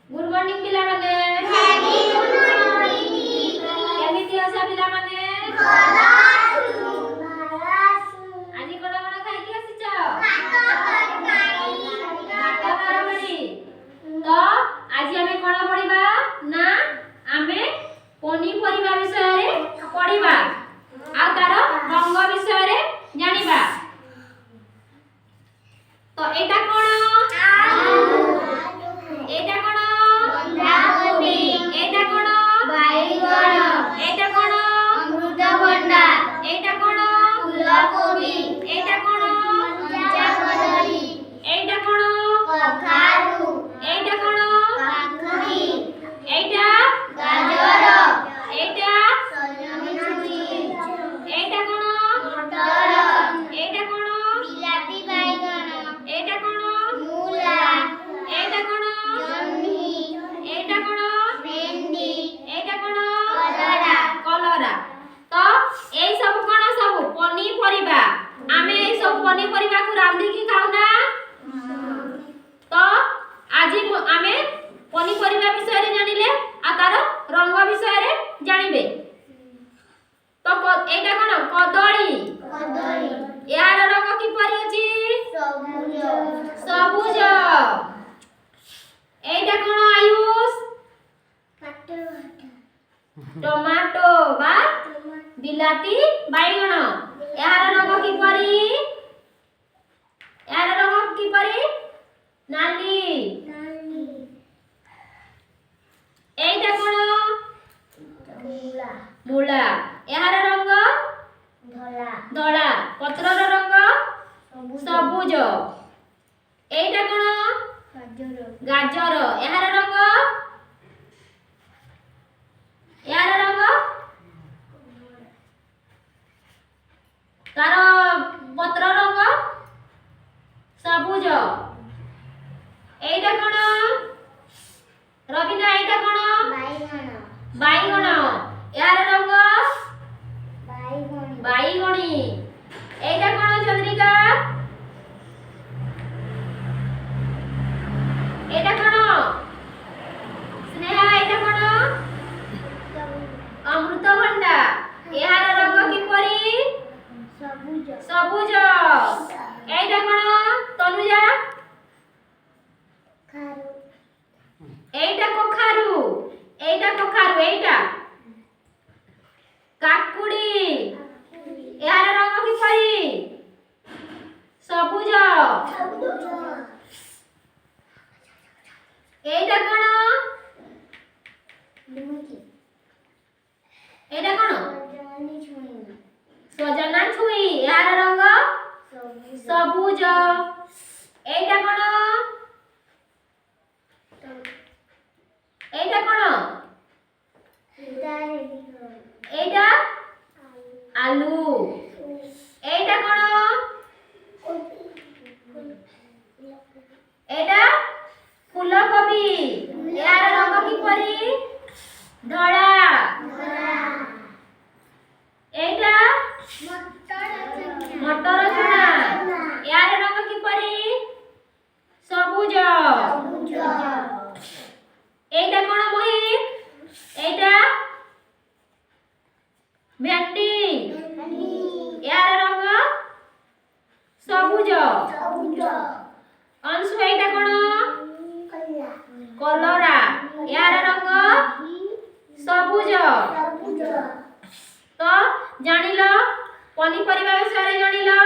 Good morning पिला माने। Very good morning. केमिति असा पिला माने? भला आजी कोन कोन खाइ कि आसीच? भात तरकारी। तो आज हमें कोन पढिबा ना हमें पनीपरिबा विषय रे पढिबा आ तार रंग विषय रे जानिबा। तो एटा कोन? आलू। एटा कोन? बंधा कोबी। एटा कोन? बाइगण। एटा कोन? अमृतभंडा। एटा कोन? फूलकोबी। एटा कोन? कच्चा कदली। एटा कोन? कखारू। एटा कोन? काकुडी। एटा? गाजर। एटा? सूर्यमुखी। एटा कोन? मटर। एटा कोन? बिलाती बाइगण। एटा कोन? मूला। एटा कोन? जह्नी। एटा कोन? भेंडी। एटा कोन? कलरा। कलरा। तो एई सब कोन सब पनीपरिबा। आमे एई सब पनीपरिबा को रांधी की खाउ ना। तो आजी आमे पनीपरिबा विषय रे जानिले आ तार रंग विषय रे जानिबे। तो एटा कोन? कदली। कदली। यार रंग किपरि अछि? सबुज। सबुज। एटा कोन आयुष? टमाटो बा बिलाती बाइगण। यार रंग किपरि? यार रंग किपरि? नाली। एटा कोन? मूला। मूला। यार रंग धला। धला। पत्रर रंग सबुज। एटा कोन? गाजर। गाजर। यार रंग? यार रंग तार पत्र रंग सबुज। एटा कोन? रविना एटा कोन? बाइगण। बाइगण। यार रंग बाइगणी। बाइगणी। एटा कोन चंद्रिका? एटा कोन? स्नेहा एटा कोन? अमृतभंडा। यार रंग किपरि? सबुज। सबुज। एटा कोन? तनुजा? खारू। एटा कखारू। एटा कखारू। एटा काकुडी। यार रंग किपरि? सबुज। सबुज। एटा कोन? लिमुकी। एटा कोन? सजनी छुई। सजना छुई। यार रंग सबुज। सबुज। एटा कोन? एटा कोन? रेडी। एटा आलू। एटा कोन? एटा फूलकोबी। यार रंग किपरि? धळा। एटा मटर चना। यार रंग किपरि? सबुज। एटा कोन मोहित? एटा भेंडी। यार रंग सबुज। अंशु एटा कोन? कलरा। यार रंग सबुज। तो जानिलो पनीपरिबा विषय रे जानिलो।